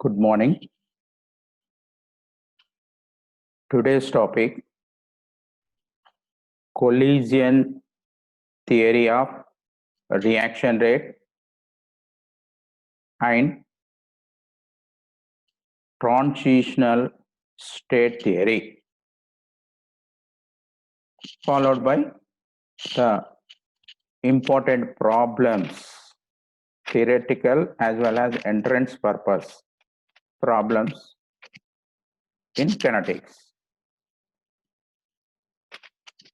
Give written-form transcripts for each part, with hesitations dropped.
Good morning. Today's topic, collision theory of reaction rate and transitional state theory, followed by the important problems, theoretical as well as entrance purpose problems in kinetics.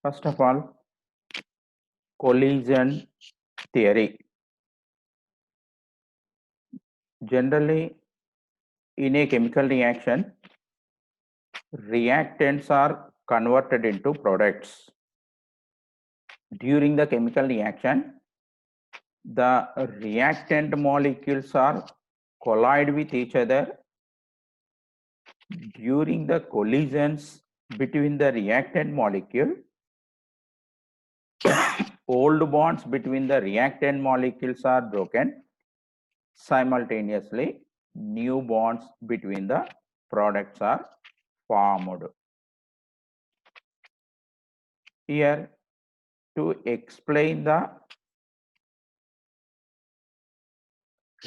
First of all, collision theory. Generally, in a chemical reaction, reactants are converted into products. During the chemical reaction, the reactant molecules are collide with each other. During the collisions between the reactant molecule, old bonds between the reactant molecules are broken. Simultaneously, new bonds between the products are formed. Here, to explain the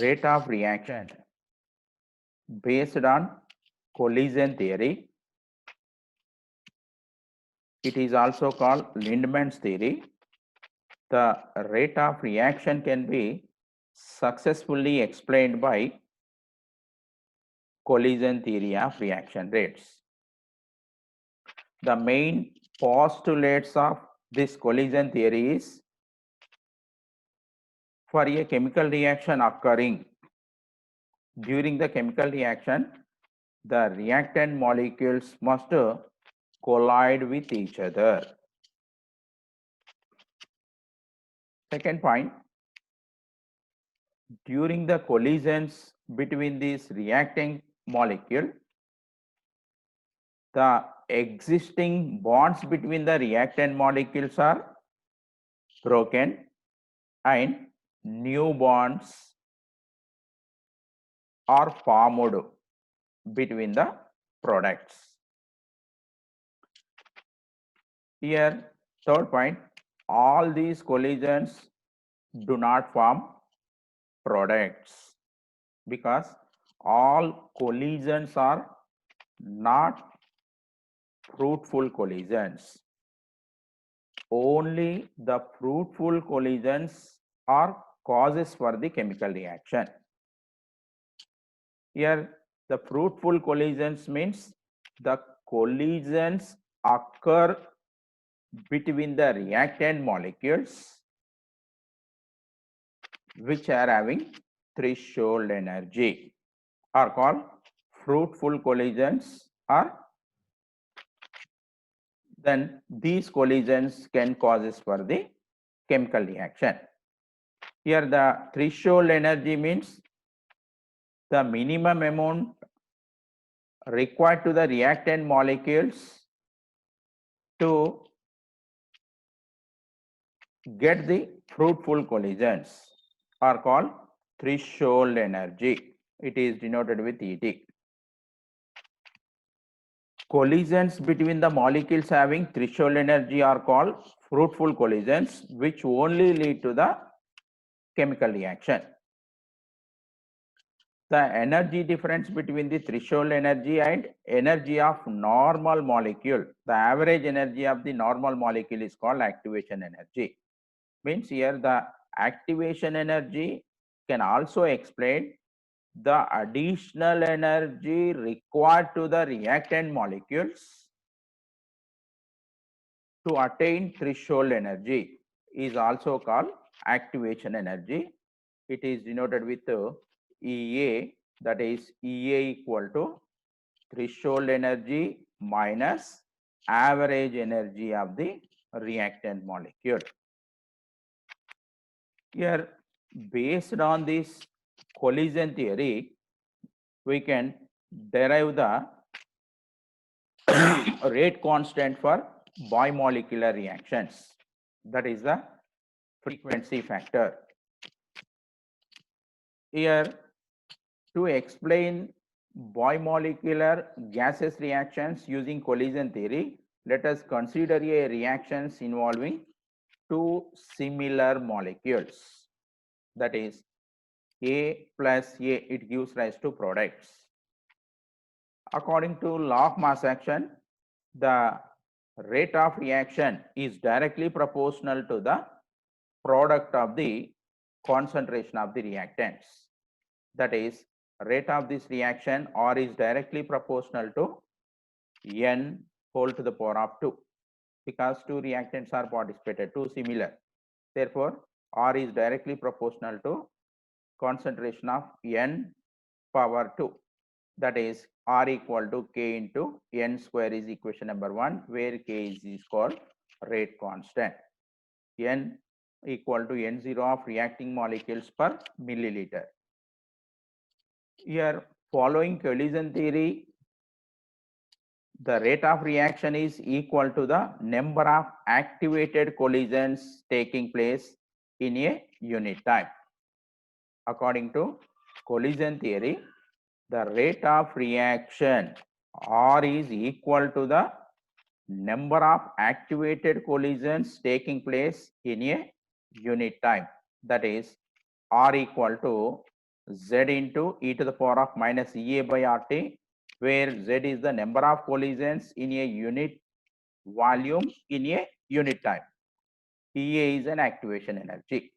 rate of reaction based on collision theory, it is also called Lindman's theory. The rate of reaction can be successfully explained by collision theory of reaction rates. The main postulates of this collision theory is, for a chemical reaction occurring, during the chemical reaction, the reactant molecules must collide with each other. Second point, during the collisions between these reacting molecule, the existing bonds between the reactant molecules are broken and new bonds are formed between the products. Here, third point, all these collisions do not form products because all collisions are not fruitful collisions. Only the fruitful collisions are causes for the chemical reaction. Here, the fruitful collisions means the collisions occur between the reactant molecules which are having threshold energy are called fruitful collisions, or then these collisions can causes for the chemical reaction. Here the threshold energy means the minimum amount required to the reactant molecules to get the fruitful collisions are called threshold energy. It is denoted with ET. Collisions between the molecules having threshold energy are called fruitful collisions, which only lead to the chemical reaction. The energy difference between the threshold energy and energy of normal molecule, the average energy of the normal molecule is called activation energy. Means here the activation energy can also explain the additional energy required to the reactant molecules to attain threshold energy is also called activation energy. It is denoted with EA, that is EA equal to threshold energy minus average energy of the reactant molecule. Here, based on this collision theory, we can derive the rate constant for bimolecular reactions. That is the frequency factor. Here, to explain bimolecular gaseous reactions using collision theory, let us consider a reactions involving two similar molecules. That is A plus A, it gives rise to products. According to law of mass action, the rate of reaction is directly proportional to the product of the concentration of the reactants. That is, rate of this reaction R is directly proportional to N whole to the power of 2, because two reactants are participated, two similar. Therefore, R is directly proportional to concentration of N power 2. That is, R equal to K into N square is equation number 1, where K is called rate constant. N equal to N0 of reacting molecules per milliliter. Here, following collision theory, the rate of reaction is equal to the number of activated collisions taking place in a unit time. According to collision theory, the rate of reaction R is equal to the number of activated collisions taking place in a unit time. That is, R equal to Z into e to the power of minus EA by RT, where Z is the number of collisions in a unit volume in a unit time. EA is an activation energy.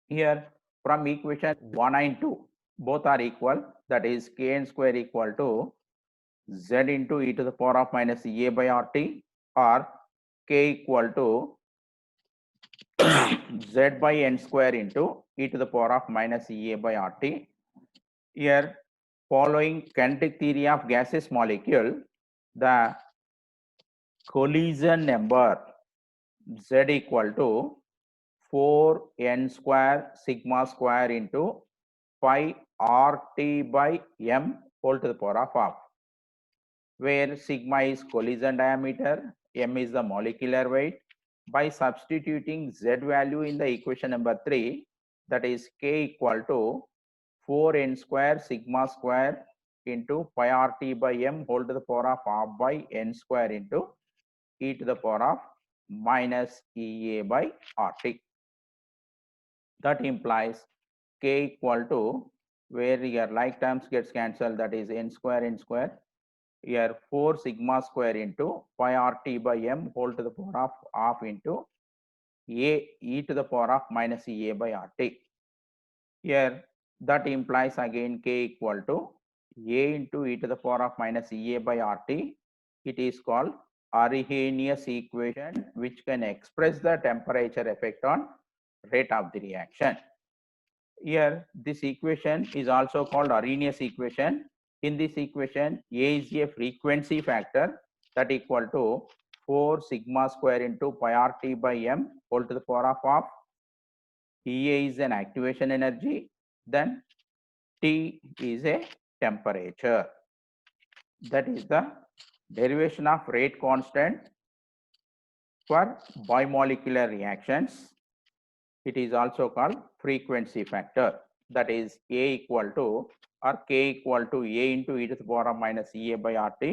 Here, from equation 1 and 2, both are equal. That is, Kn square equal to Z into e to the power of minus EA by RT, or K equal to Z by N square into e to the power of minus EA by RT. Here, following kinetic theory of gaseous molecule, the collision number Z equal to 4n square sigma square into pi RT by M whole to the power of half, where sigma is collision diameter, M is the molecular weight. By substituting Z value in the equation number 3, that is K equal to 4n square sigma square into pi RT by M whole to the power of half by N square into e to the power of minus EA by RT. That implies K equal to, where your like terms gets cancelled, that is N square, here 4 sigma square into pi RT by M whole to the power of half into A e to the power of minus EA by RT. Here that implies again K equal to A into e to the power of minus EA by RT. It is called Arrhenius equation, which can express the temperature effect on rate of the reaction. Here this equation is also called Arrhenius equation. In this equation, A is a frequency factor that equal to 4 sigma square into pi RT by M whole to the power of half. EA is an activation energy, then T is a temperature. That is the derivation of rate constant for bimolecular reactions. It is also called frequency factor. That is A equal to, or K equal to A into e to the power of minus EA by RT.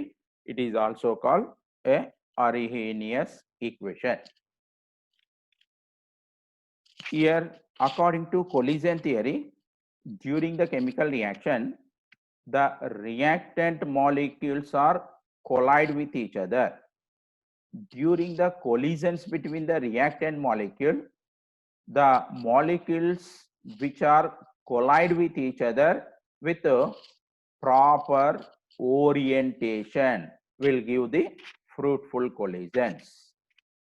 It is also called a Arrhenius equation. Here, according to collision theory, during the chemical reaction, the reactant molecules are collide with each other. During the collisions between the reactant molecule, the molecules which are collide with each other with a proper orientation will give the fruitful collisions.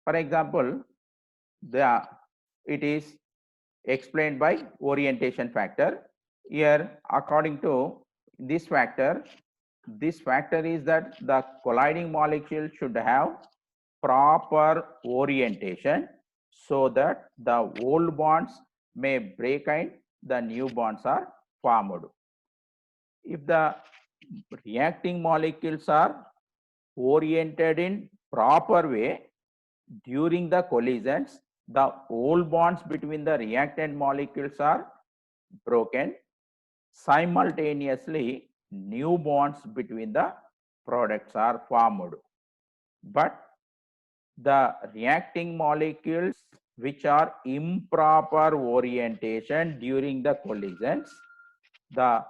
For example, it is explained by orientation factor. Here, according to this factor is that the colliding molecule should have proper orientation so that the old bonds may break and the new bonds are formed. If the reacting molecules are oriented in proper way, during the collisions, the old bonds between the reactant molecules are broken. Simultaneously, new bonds between the products are formed. But the reacting molecules which are improper orientation during the collisions, the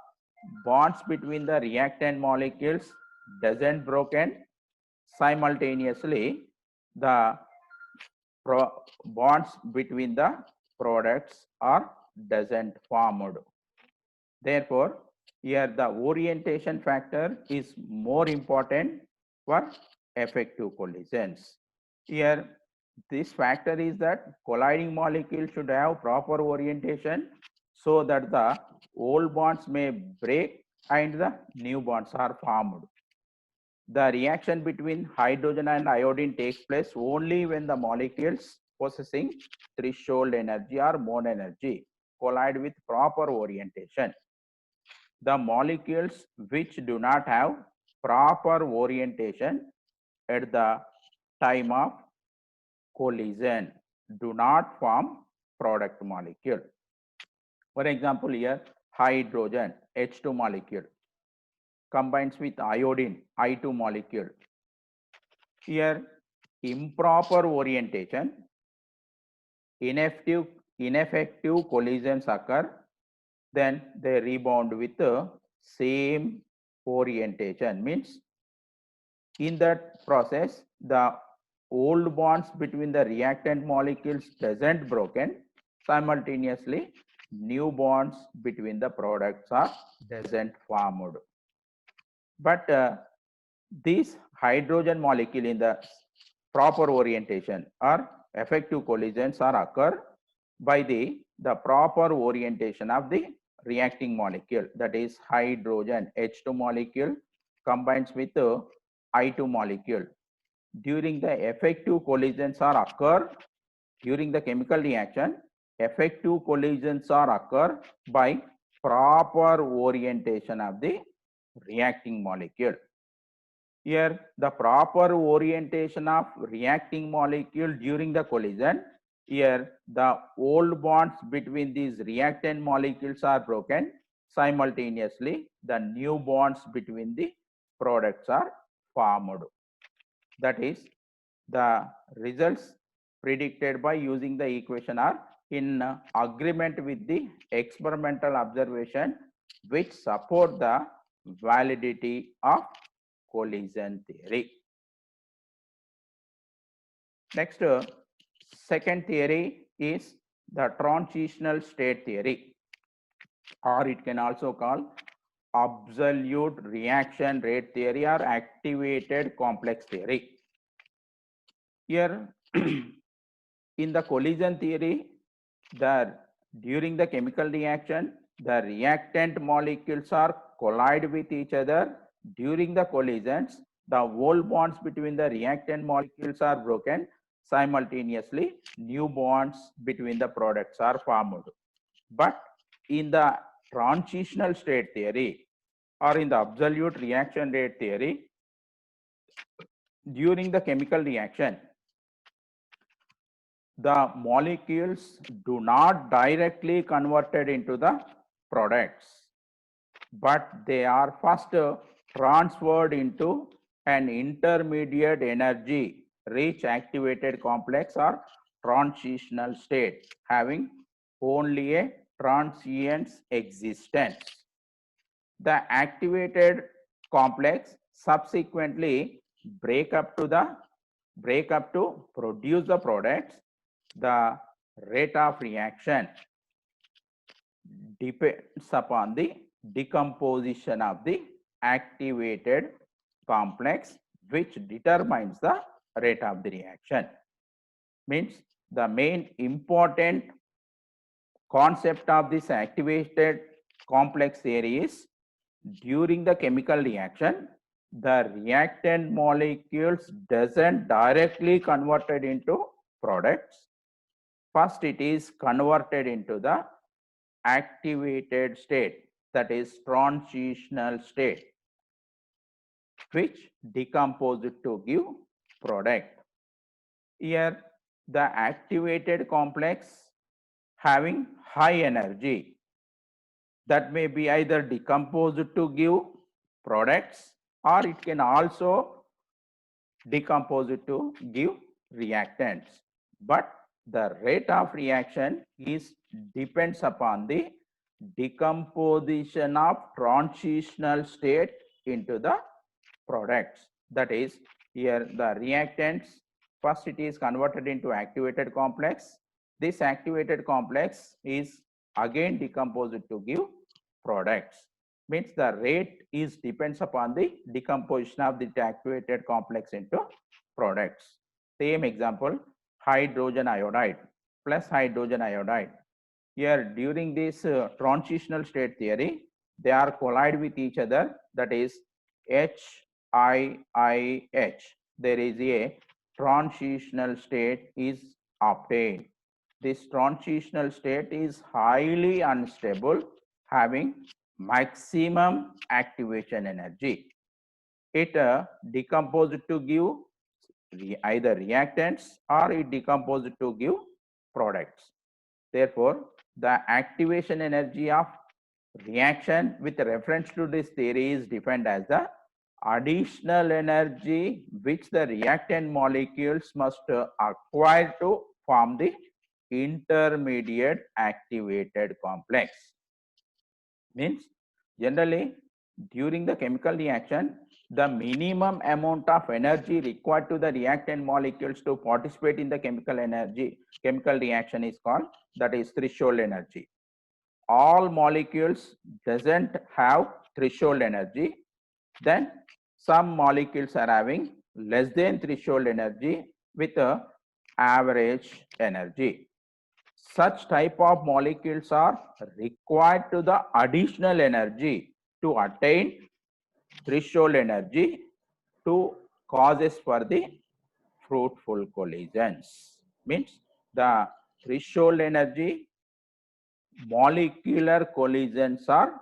bonds between the reactant molecules doesn't broken. Simultaneously, the bonds between the products are doesn't formed. Therefore, here the orientation factor is more important for effective collisions. Here, this factor is that colliding molecules should have proper orientation so that the old bonds may break and the new bonds are formed. The reaction between hydrogen and iodine takes place only when the molecules possessing threshold energy or mode energy collide with proper orientation. The molecules which do not have proper orientation at the time of collision do not form product molecule. For example, here hydrogen H2 molecule combines with iodine I2 molecule. Here improper orientation, ineffective collisions occur, then they rebound with the same orientation. Means in that process, the old bonds between the reactant molecules doesn't broken. Simultaneously, new bonds between the products are doesn't formed. But these hydrogen molecule in the proper orientation or effective collisions are occur by the proper orientation of the reacting molecule, that is hydrogen H2 molecule combines with the I2 molecule. During the effective collisions are occur during the chemical reaction, effective collisions are occur by proper orientation of the reacting molecule. Here, the proper orientation of reacting molecule during the collision, here the old bonds between these reactant molecules are broken. Simultaneously, the new bonds between the products are formed. That is, the results predicted by using the equation are in agreement with the experimental observation which support the validity of collision theory. Next, second theory is the transitional state theory, or it can also call absolute reaction rate theory or activated complex theory. Here, in the collision theory, during the chemical reaction, the reactant molecules are collide with each other. During the collisions, the old bonds between the reactant molecules are broken. Simultaneously, new bonds between the products are formed. But in the transitional state theory or in the absolute reaction rate theory, during the chemical reaction, the molecules do not directly converted into the products, but they are first transferred into an intermediate energy rich activated complex or transitional state having only a transient existence. The activated complex subsequently break up to produce the products. The rate of reaction depends upon the decomposition of the activated complex, which determines the rate of the reaction. Means the main important concept of this activated complex theory is during the chemical reaction, the reactant molecules doesn't directly converted into products. First, it is converted into the activated state, that is transitional state, which decomposes to give product. Here, the activated complex having high energy that may be either decomposed to give products, or it can also decompose it to give reactants. But the rate of reaction is depends upon the decomposition of transitional state into the products. That is, here the reactants, first it is converted into activated complex. This activated complex is again decomposed to give products. Means the rate is depends upon the decomposition of the activated complex into products. Same example, hydrogen iodide plus hydrogen iodide. Here during this transitional state theory, they are collide with each other, that is HiIH. There is a transitional state is obtained. This transitional state is highly unstable, having maximum activation energy. It decomposes to give either reactants or it decomposes to give products. Therefore, the activation energy of reaction with reference to this theory is defined as the additional energy which the reactant molecules must acquire to form the intermediate activated complex. Means generally during the chemical reaction, the minimum amount of energy required to the reactant molecules to participate in the chemical reaction is called, that is threshold energy. All molecules doesn't have threshold energy, then some molecules are having less than threshold energy with a average energy. Such type of molecules are required to the additional energy to attain threshold energy to causes for the fruitful collisions. Means the threshold energy molecular collisions are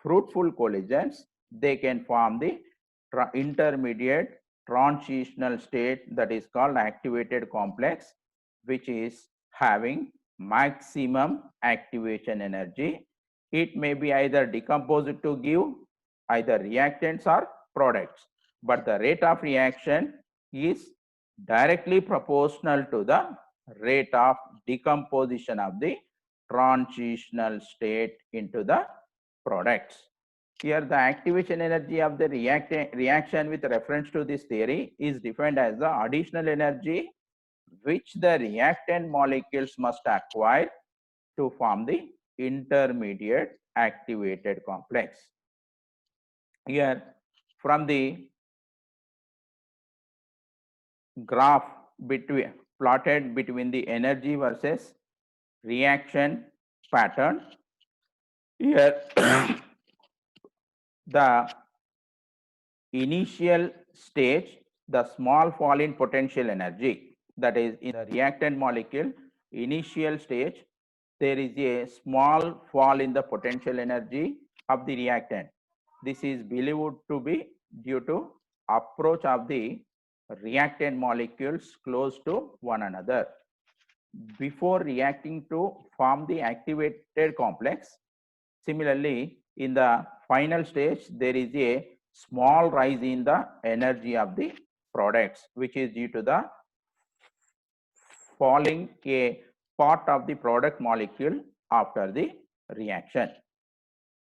fruitful collisions. They can form the intermediate transitional state, that is called activated complex, which is having maximum activation energy. It may be either decomposed to give either reactants or products, but the rate of reaction is directly proportional to the rate of decomposition of the transitional state into the products. Here the activation energy of the reaction with reference to this theory is defined as the additional energy which the reactant molecules must acquire to form the intermediate activated complex. Here from the graph plotted between the energy versus reaction pattern, here the initial stage, the small fall in potential energy, that is in the reactant molecule initial stage, there is a small fall in the potential energy of the reactant. This is believed to be due to approach of the reactant molecules close to one another. Before reacting to form the activated complex, similarly in the final stage there is a small rise in the energy of the products, which is due to the falling a part of the product molecule after the reaction.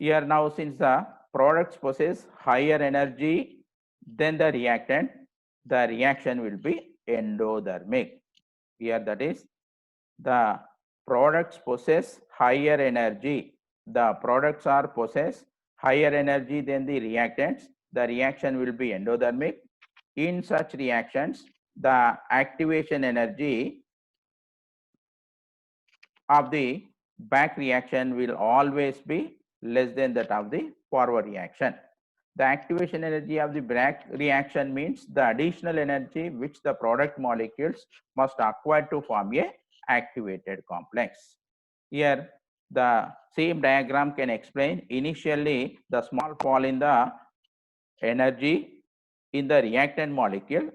Here now, since the products possess higher energy than the reactant, the reaction will be endothermic. Here that is, the products possess higher energy. The products are possess higher energy than the reactants. The reaction will be endothermic. In such reactions, the activation energy of the back reaction will always be less than that of the forward reaction. The activation energy of the back reaction means the additional energy which the product molecules must acquire to form a activated complex. Here the same diagram can explain initially the small fall in the energy in the reactant molecule.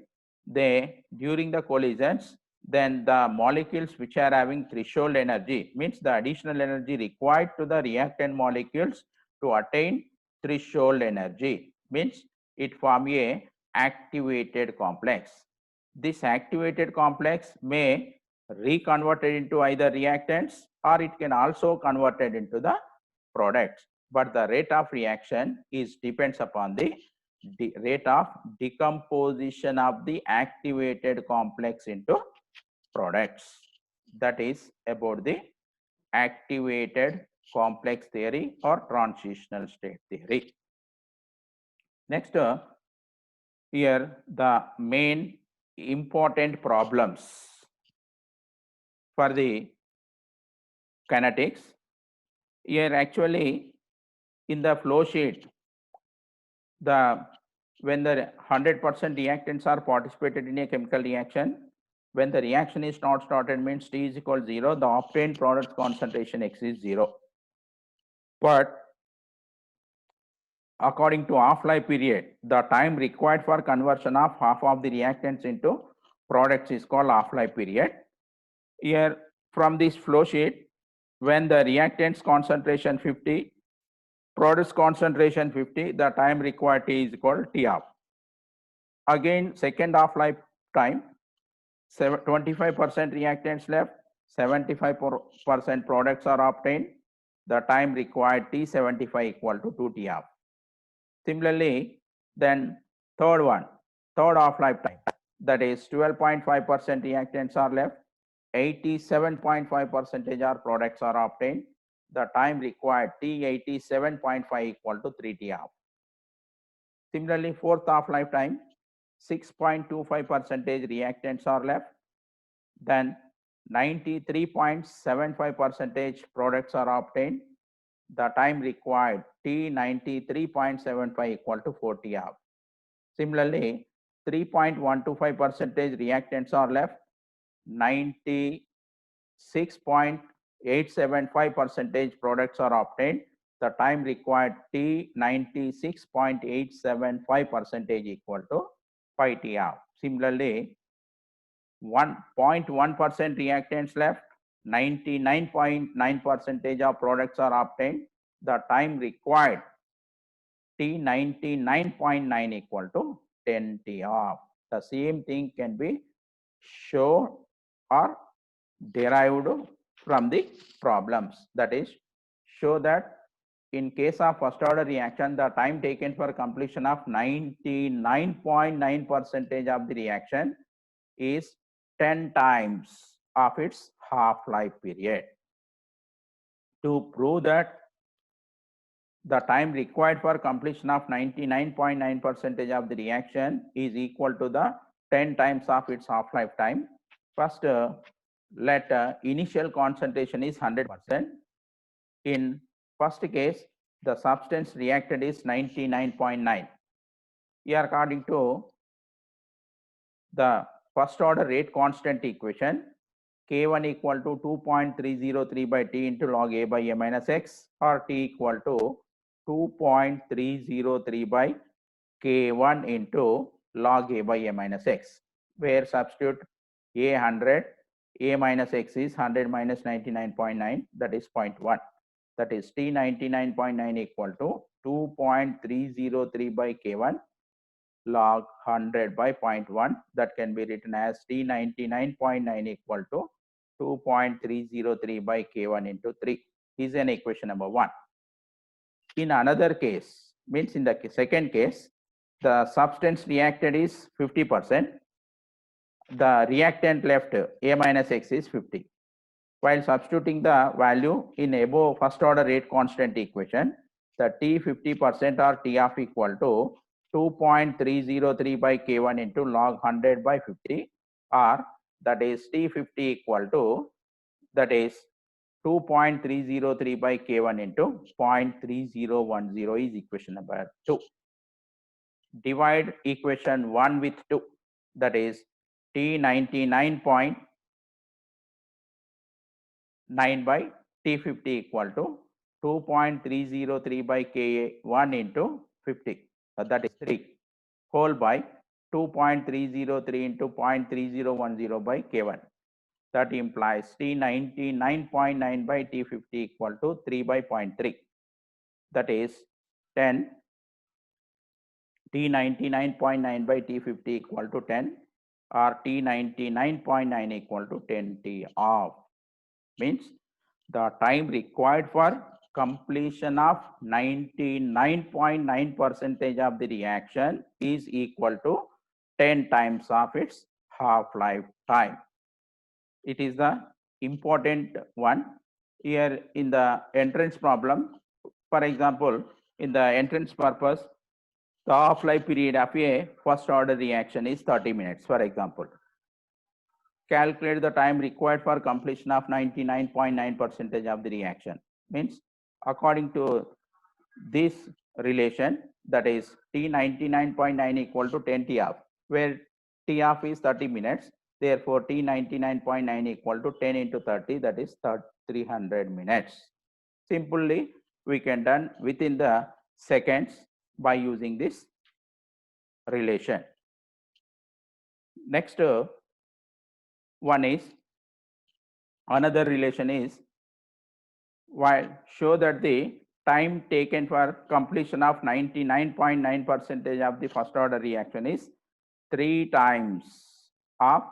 During the collisions, then the molecules which are having threshold energy, means the additional energy required to the reactant molecules to attain threshold energy. means it form a activated complex. This activated complex may reconverted into either reactants or it can also converted into the products. But the rate of reaction is depends upon the rate of decomposition of the activated complex into products. That is about the activated complex theory or transitional state theory. Next, here the main important problems for the kinetics. Here actually in the flow sheet, when the 100% reactants are participated in a chemical reaction, when the reaction is not started means T is equal to 0, the obtained product concentration X is 0. But according to half-life period, the time required for conversion of half of the reactants into products is called half-life period. Here from this flow sheet, when the reactants concentration 50, products concentration 50, the time required T is equal to T half. Again, second half-life time, 25% reactants left, 75% products are obtained. The time required T75 equal to 2 T half. Similarly, then third half-life time, that is 12.5% reactants are left, 87.5% are products are obtained. The time required T87.5 equal to 3 T half. Similarly, fourth half-life time, 6.25% reactants are left, then 93.75% products are obtained. The time required T93.75 equal to 4 T half. Similarly, 3.125% reactants are left, 96.875% products are obtained. The time required T96.875% equal to 5 T half. Similarly, 1.1% reactants left, 99.9% of products are obtained. The time required T99.9 equal to 10 T half. The same thing can be shown or derived from the problems. That is, show that in case of first order reaction, the time taken for completion of 99.9% of the reaction is 10 times of its half-life period. To prove that the time required for completion of 99.9% of the reaction is equal to the 10 times of its half-life time, first let initial concentration is 100%. In first case, the substance reacted is 99.9. Here according to the first order rate constant equation, K1 equal to 2.303 by T into log A by A minus X, or T equal to 2.303 by K1 into log A by A minus X, where substitute A 100, A minus X is 100 minus 99.9, that is 0.1. That is T 99.9 equal to 2.303 by K1 log 100 by 0.1. That can be written as T 99.9 equal to 2.303 by K1 into 3 is an equation number 1. In another case, means in the second case, the substance reacted is 50%. The reactant left A minus X is 50. While substituting the value in above first order rate constant equation, the T 50% or T half equal to 2.303 by K1 into log 100 by 50, or that is T50 equal to, that is 2.303 by K1 into 0.3010 is equation number 2. Divide equation 1 with 2, that is T 99.9 by T50 equal to 2.303 by K1 into 50, that is 3, whole by 2.303 into 0.3010 by K1. That implies T 99.9 by T50 equal to 3 by 0.3, that is 10 T99.9 by T50 equal to 10 or T99.9 equal to 10 T of. Means the time required for completion of 99.9% of the reaction is equal to 10 times of its half-life time. It is the important one here in the entrance problem. For example, in the entrance purpose, the half-life period of a first order reaction is 30 minutes, for example. Calculate the time required for completion of 99.9% of the reaction. Means according to this relation, that is T99.9 equal to 10 T of, where T of is 30 minutes. Therefore, T99.9 equal to 10 into 30, that is 300 minutes. Simply, we can done within the seconds by using this relation. Next one is, another relation is, while show that the time taken for completion of 99.9% of the first order reaction is 3 times of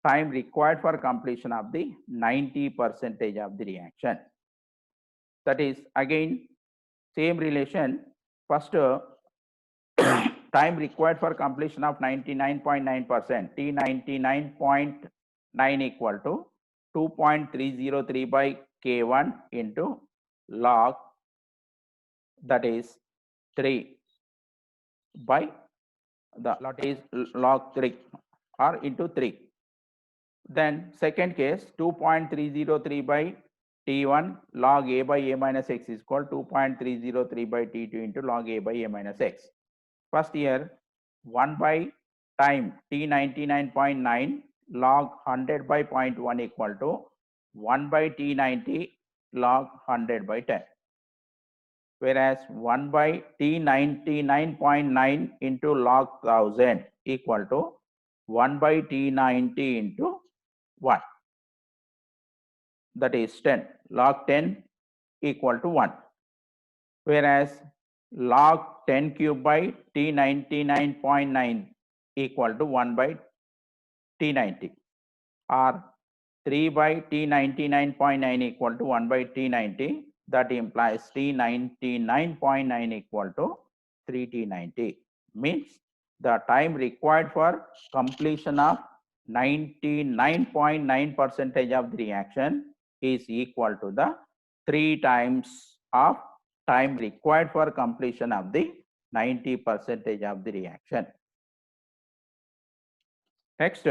time required for completion of the 90% of the reaction. That is again same relation. First time required for completion of 99.9%, T99.9 equal to 2.303 by K1 into log, that is 3 by the lot is log 3 or into 3. Then second case, 2.303 by T1 log A by A minus X is equal to 2.303 by T2 into log A by A minus X. First here 1 by time T99.9 log 100 by 0.1 equal to 1 by T90 log 100 by 10. Whereas 1 by T99.9 into log 1000 equal to 1 by T90 into 1. That is 10. Log 10 equal to 1. Whereas log 10 cube by T99.9 equal to 1 by T90, or 3 by T99.9 equal to 1 by T90. That implies T99.9 equal to 3T90. Means the time required for completion of 99.9% of the reaction is equal to the 3 times of time required for completion of the 90% of the reaction. Next,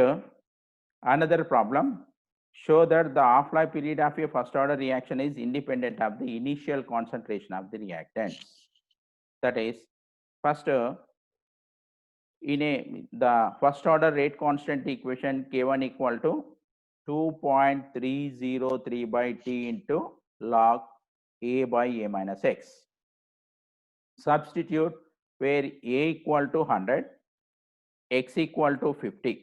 another problem. Show that the half-life period of a first order reaction is independent of the initial concentration of the reactants. That is, first in the first order rate constant equation, K1 equal to 2.303 by T into log A by A minus X. Substitute where A equal to 100, X equal to 50.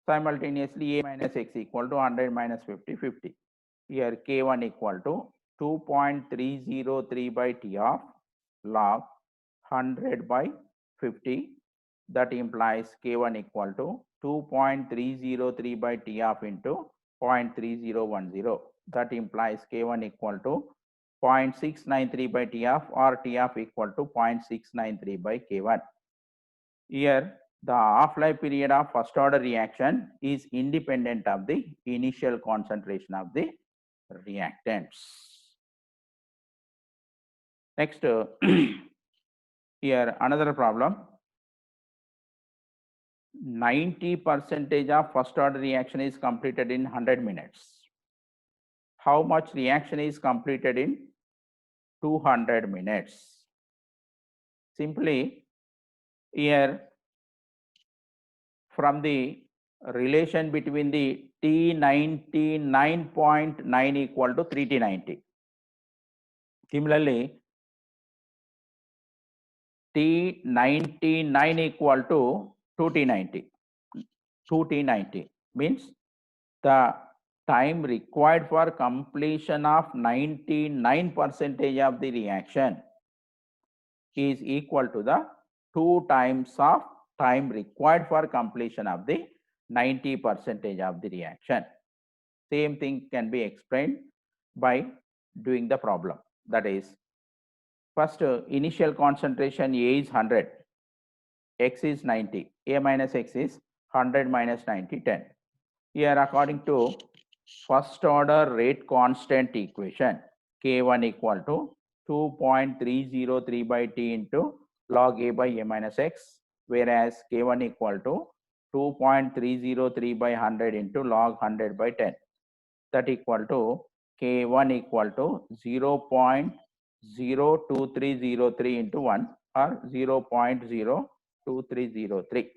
Simultaneously, A minus X equal to 100 minus 50, 50. Here K1 equal to 2.303 by T of log 100 by 50. That implies K1 equal to 2.303 by T of into 0.3010. That implies K1 equal to 0.693 by T of, or T of equal to 0.693 by K1. Here the half-life period of first order reaction is independent of the initial concentration of the reactants. Next, here another problem. 90% of first order reaction is completed in 100 minutes. How much reaction is completed in 200 minutes? Simply here, from the relation between the T99.9 equal to 3T90. Similarly, T99 equal to 2T90. 2T90 means the time required for completion of 99% of the reaction is equal to the 2 times of time required for completion of the 90% of the reaction. Same thing can be explained by doing the problem. That is, first initial concentration A is 100, X is 90, A minus X is 100 minus 90, 10. Here according to first order rate constant equation, K1 equal to 2.303 by T into log A by A minus X, whereas K1 equal to 2.303 by 100 into log 100 by 10. That equal to K1 equal to 0.02303 into 1 or 0.02303.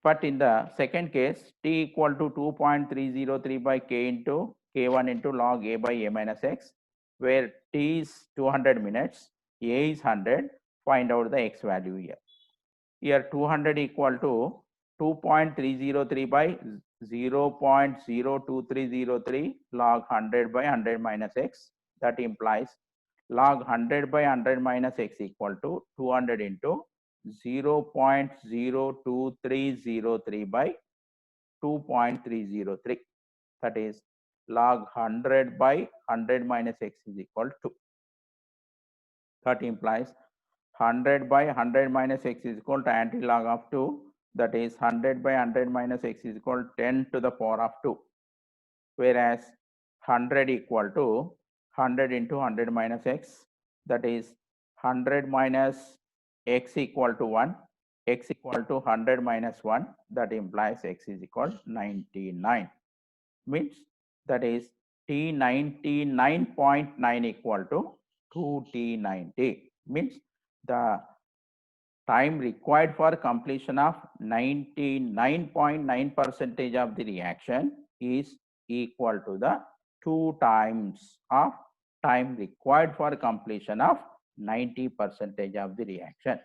But in the second case, T equal to 2.303 by K into K1 into log A by A minus X, where T is 200 minutes, A is 100, find out the X value here. Here 200 equal to 2.303 by 0.02303 log 100 by 100 minus X. That implies log 100 by 100 minus X equal to 200 into 0.02303 by 2.303. That is log 100 by 100 minus X is equal to. That implies 100 by 100 minus X is equal to anti-log of 2. That is 100 by 100 minus X is equal to 10 to the power of 2. Whereas 100 equal to 100 into 100 minus X. That is 100 minus X equal to 1, X equal to 100 minus 1, that implies X is equal to 99. Means that is T99.9 equal to 2T90. Means the time required for completion of 99.9% of the reaction is equal to the 2 times of time required for completion of 90% of the reaction.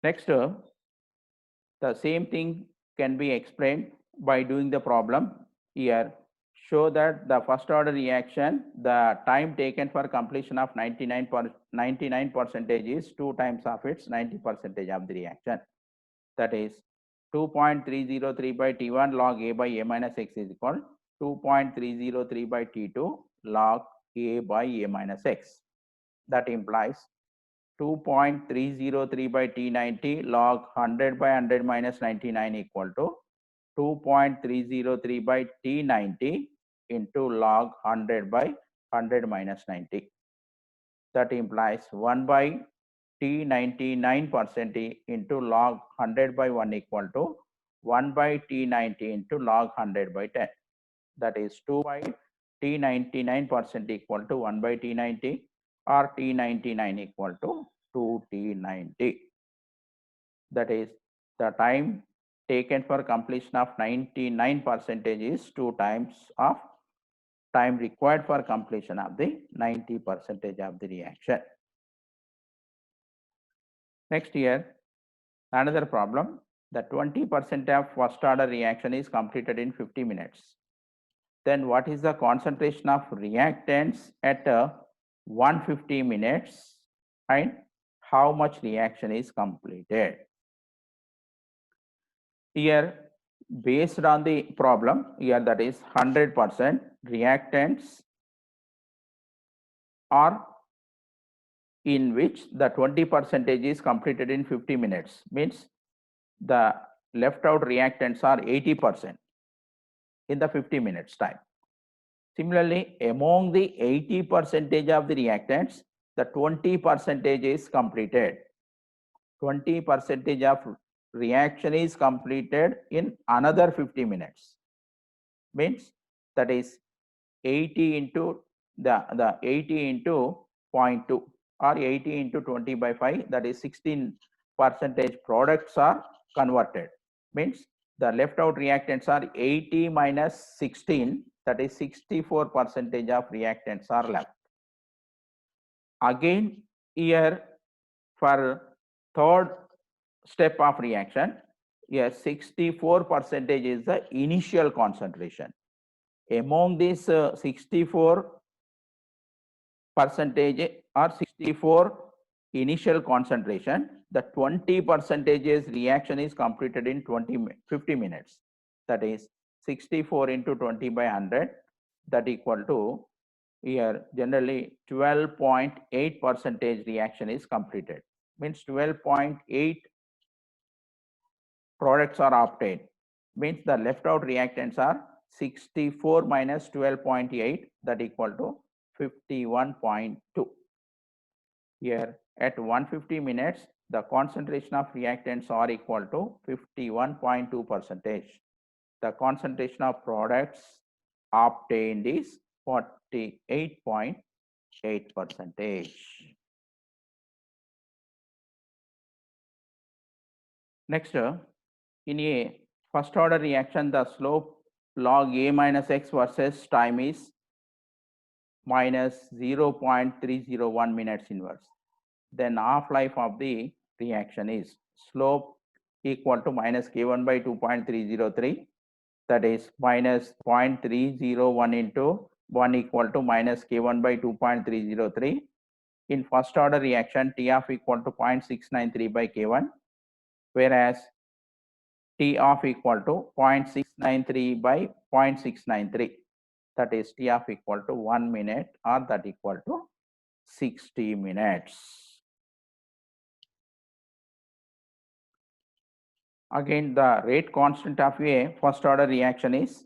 Next, the same thing can be explained by doing the problem. Here, show that the first order reaction, the time taken for completion of 99% is 2 times of its 90% of the reaction. That is 2.303 by T1 log A by A minus X is equal to 2.303 by T2 log A by A minus X. That implies 2.303 by T90 log 100 by 100 minus 99 equal to 2.303 by T90 into log 100 by 100 minus 90. That implies 1 by T99% into log 100 by 1 equal to 1 by T90 into log 100 by 10. That is 2 by T99% equal to 1 by T90 or T99 equal to 2T90. That is the time taken for completion of 99% is 2 times of time required for completion of the 90% of the reaction. Next here, another problem, the 20% of first order reaction is completed in 50 minutes. Then what is the concentration of reactants at 150 minutes and how much reaction is completed? Here, based on the problem, here that is 100% reactants are in which the 20% is completed in 50 minutes, means the left out reactants are 80% in the 50 minutes time. Similarly, among the 80% of the reactants, the 20% is completed. 20% of reaction is completed in another 50 minutes. Means that is 80 into the 80 into 0.2 or 80 into 20 by 5, that is 16% products are converted. Means the left out reactants are 80 minus 16, that is 64% of reactants are left. Again, here for third step of reaction, here 64% is the initial concentration. Among this 64% percentage or 64 initial concentration, the 20% reaction is completed in 50 minutes. That is 64 into 20 by 100, that equal to here generally 12.8% reaction is completed. Means 12.8 products are obtained. Means the left out reactants are 64 minus 12.8, that equal to 51.2. Here at 150 minutes, the concentration of reactants are equal to 51.2%. The concentration of products obtained is 48.8%. Next, in a first order reaction, the slope log A minus X versus time is minus 0.301 minutes inverse. Then half-life of the reaction is slope equal to minus K1 by 2.303, that is minus 0.301 into 1 equal to minus K1 by 2.303. In first order reaction, T of equal to 0.693 by K1, whereas T of equal to 0.693 by 0.693, that is T of equal to 1 minute, or that equal to 60 minutes. Again, the rate constant of a first order reaction is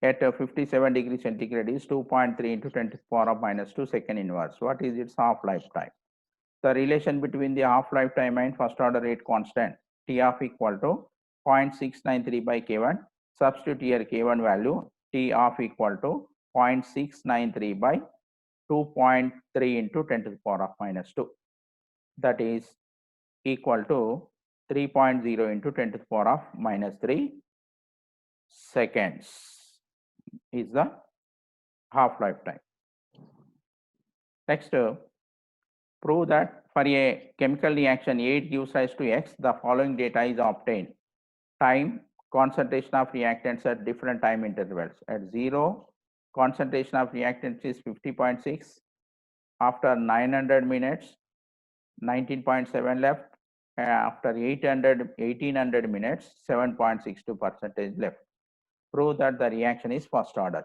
at 57 degrees centigrade is 2.3 into 10 to the power of minus 2 second inverse. What is its half-life time? The relation between the half-life time and first order rate constant, T of equal to 0.693 by K1. Substitute here K1 value, T of equal to 0.693 by 2.3 into 10 to the power of minus 2. That is equal to 3.0 into 10 to the power of minus 3 seconds is the half-life time. Next, prove that for a chemical reaction A gives rise to X, the following data is obtained. Time, concentration of reactants at different time intervals. At 0, concentration of reactants is 50.6. After 900 minutes, 19.7 left. After 1800 minutes, 7.62% left. Prove that the reaction is first order.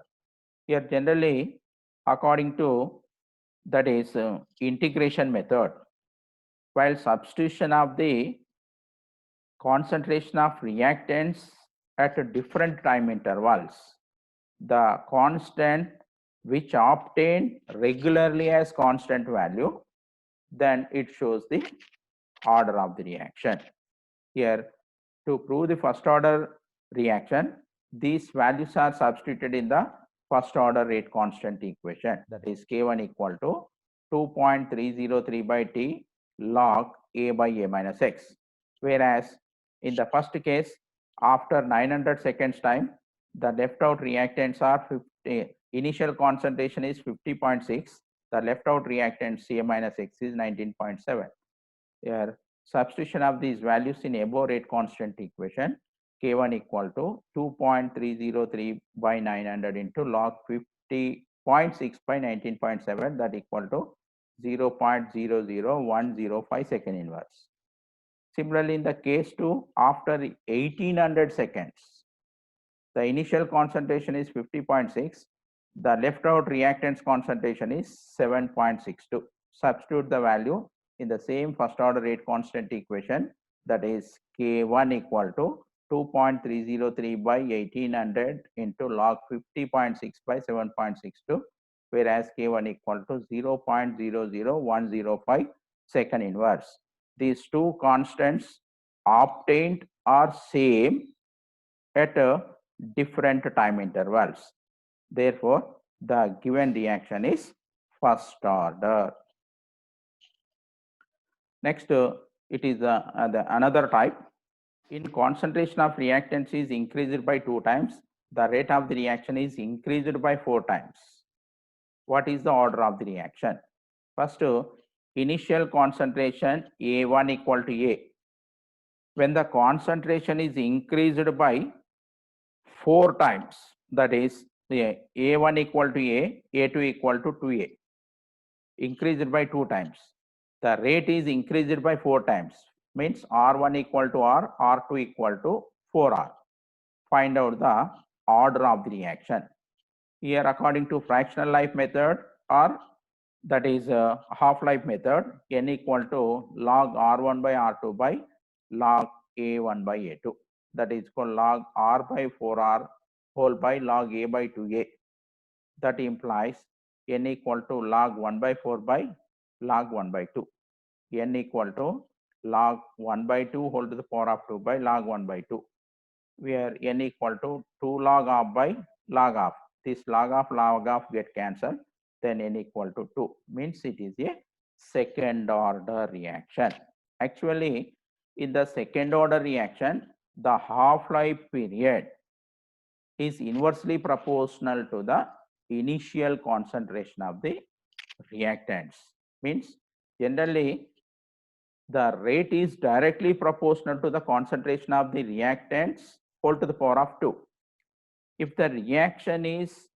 Here generally, according to that is integration method, while substitution of the concentration of reactants at different time intervals, the constant which obtained regularly as constant value, then it shows the order of the reaction. Here, to prove the first order reaction, these values are substituted in the first order rate constant equation, that is K1 equal to 2.303 by T log A by A minus X. Whereas in the first case, after 900 seconds time, the left out reactants are 50, initial concentration is 50.6, the left out reactant C minus X is 19.7. Here, substitution of these values in above rate constant equation, K1 equal to 2.303 by 900 into log 50.6 by 19.7, that equal to 0.00105 second inverse. Similarly, in the case 2, after 1800 seconds, the initial concentration is 50.6, the left out reactants concentration is 7.62. Substitute the value in the same first order rate constant equation, that is K1 equal to 2.303 by 1800 into log 50.6 by 7.62, whereas K1 equal to 0.00105 second inverse. These two constants obtained are same at different time intervals. Therefore, the given reaction is first order. Next, it is another type. In concentration of reactants is increased by 2 times, the rate of the reaction is increased by 4 times. What is the order of the reaction? First, initial concentration A1 equal to A. When the concentration is increased by 4 times, that is A1 equal to A, A2 equal to 2A. increased by 2 times. The rate is increased by 4 times. Means R1 equal to R, R2 equal to 4R. Find out the order of the reaction. Here, according to fractional life method, or that is half-life method, n equal to log R1 by R2 by log A1 by A2. That is called log R by 4R whole by log A by 2A. That implies n equal to log 1 by 4 by log 1 by 2. N equal to log 1 by 2 whole to the power of 2 by log 1 by 2. Where n equal to 2 log of by log of. This log of get cancelled. Then n equal to 2. Means it is a second order reaction. Actually, in the second order reaction, the half-life period is inversely proportional to the initial concentration of the reactants. Means generally the rate is directly proportional to the concentration of the reactants whole to the power of 2. If the reaction is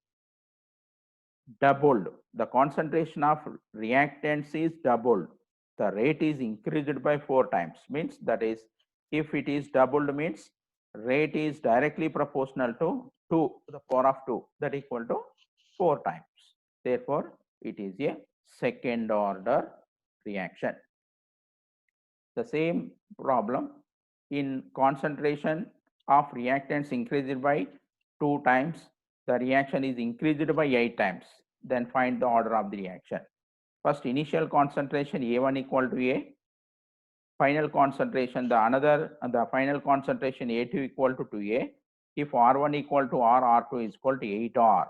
doubled, the concentration of reactants is doubled, the rate is increased by 4 times. Means that is, if it is doubled means rate is directly proportional to 2 to the power of 2, that equal to 4 times. Therefore, it is a second order reaction. The same problem in concentration of reactants increased by 2 times, the reaction is increased by 8 times. Then find the order of the reaction. First, initial concentration A1 equal to A. Final concentration, the final concentration A2 equal to 2A. If R1 equal to R, R2 is equal to 8R.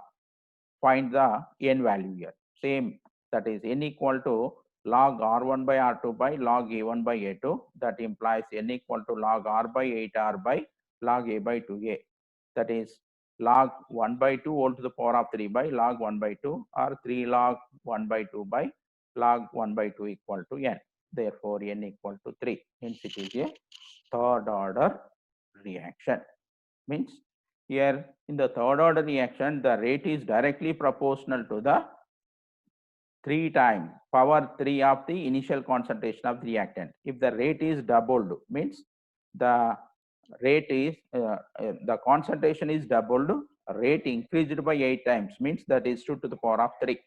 Find the n value here. Same, that is n equal to log R1 by R2 by log A1 by A2. That implies n equal to log R by 8R by log A by 2A. That is log 1 by 2 whole to the power of 3 by log 1 by 2, or 3 log 1 by 2 by log 1 by 2 equal to n. Therefore, n equal to 3. Hence, it is a third order reaction. Means here in the third order reaction, the rate is directly proportional to the 3 times power 3 of the initial concentration of the reactant. If the rate is doubled, means the rate is the concentration is doubled, rate increased by 8 times, means that is 2 to the power of 3.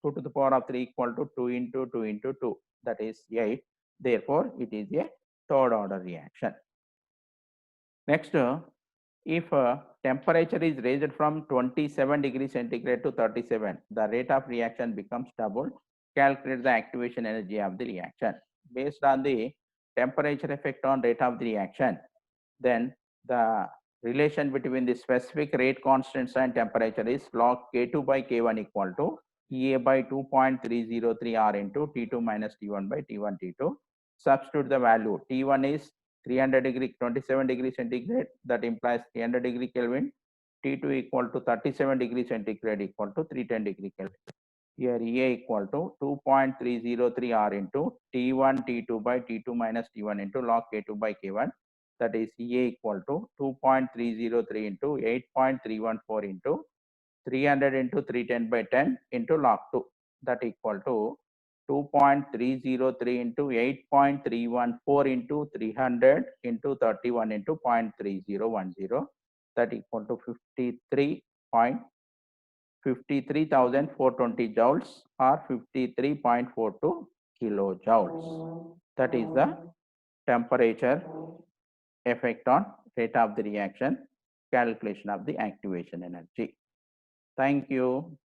2 to the power of 3 equal to 2 into 2 into 2, that is 8. Therefore, it is a third order reaction. Next, if temperature is raised from 27 degrees centigrade to 37, the rate of reaction becomes double. Calculate the activation energy of the reaction. Based on the temperature effect on rate of the reaction, then the relation between the specific rate constants and temperature is log K2 by K1 equal to EA by 2.303 R into T2 minus T1 by T1 T2. Substitute the value. T1 is 300 degree, 27 degree centigrade, that implies 300 degree Kelvin. T2 equal to 37 degree centigrade equal to 310 degree Kelvin. Here EA equal to 2.303 R into T1 T2 by T2 minus T1 into log K2 by K1. That is EA equal to 2.303 into 8.314 into 300 into 310 by 10 into log 2. That equal to 2.303 into 8.314 into 300 into 31 into 0.3010. That equal to 53,420 joules or 53.42 kilojoules. That is the temperature effect on rate of the reaction, calculation of the activation energy. Thank you.